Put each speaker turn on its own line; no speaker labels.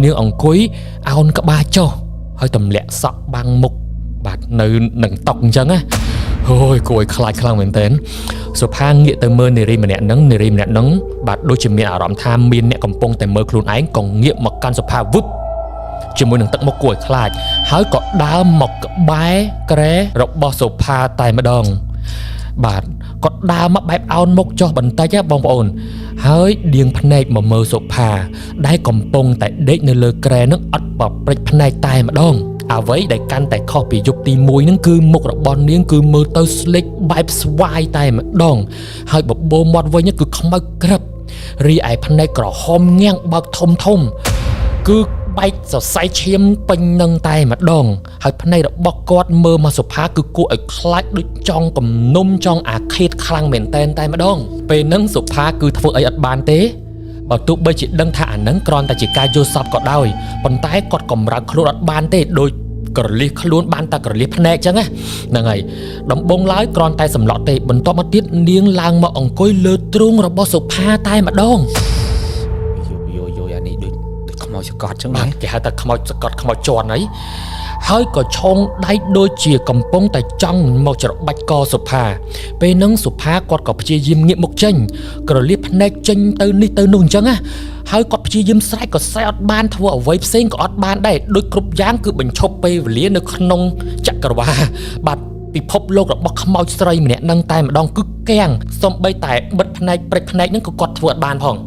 នាងអង្គុយអោនក្បាលចុះហើយទម្លាក់សក់បាំងមុខបាទនៅនឹងតុកអញ្ចឹងណាអូយគួរឲ្យខ្លាចខ្លាំងមែនទែនសុផាងាកទៅមើលនារីម្នាក់ហ្នឹងបាទដូចជាមានអារម្មណ៍ថាមានអ្នកកំពុងតែមើលខ្លួនឯងក៏ងាកមកកាន់សុផាវឹបជាមួយនឹងទឹកមុខគួរឲ្យខ្លាចហើយក៏ដើរមកក្បែរក្រែរបស់សុផាតែម្ដងបាទគាត់ដើរមកបែបអោនមុខចុះបន្តិចណាបងប្អូនហើយដៀងភ្នែកមកមើលសុផាដែលកំពុងតែដេកនៅលើក្រែនឹងអត់បព្រិចភ្នែកតែម្ដងអ្វីដែលកាន់តែខុសពីយប់ទី1ហ្នឹងគឺមុខរបស់នាងគឺមើលទៅស្លេកបែបស្វាយតែម្ដងហើយបបោមាត់វិញគឺខ្មៅក្រឹបរីឯភ្នែកក្រហមញាំងបើកធំគឺបែកសរសៃឈាមពេញនឹងតែម្ដងហើយភ្នែករបស់គាត់មើលមកសុផាគឺគួរឲ្យខ្លាចដូចចង់គំនុំចង់អាឃាតខ្លាំងមែនតែម្ដងពេលហ្នឹងសុផាគឺធ្វើអីអត់បានទេបើទោះបីជាដឹងថាអានឹងគ្រាន់តែជាការយល់សប្តិក៏ដោយប៉ុន្តែគាត់កម្រើកខ្លួនអត់បានទេដូចក្រលៀសខ្លួនបានតែក្រលៀសភ្នែកចឹងហ្នឹងហើយដំបងឡើយគ្រាន់តែសម្លក់ទេបន្ទាប់មកទៀតនាងឡើងមកអង្គុយលើទ្រូងរបស់សុផាតែម្ដងយអានេះដូចខ្មោចសកត់ចឹងហ្នឹងគេហៅថាខ្មោចសកត់ខ្មោចជន់ហើយក៏ឆោងដៃដូចជាកំពុងតែចង់មកច្របាច់កសុផាពេលហ្នឹងសុផាគាត់ក៏ព្យាយាមងាកមុខចេញក្រលៀសភ្នែកចេញទៅនេះទៅនោះអញ្ចឹងហើយគាត់ព្យាយាមស្រែកក៏ស្រែកអត់បានធ្វើអ្វីផ្សេងក៏អត់បានដែរដូចគ្រប់យ៉ាងគឺបញ្ឈប់ពេលវេលានៅក្នុងចក្រវាឡបាទពិភពលោករបស់ខ្មោចស្រីម្នាក់ហ្នឹងតែម្ដងគឺកាំងសំបីតែបិទភ្នែកព្រិចភ្នែកហ្នឹងក៏គាត់ធ្វើអត់បានផង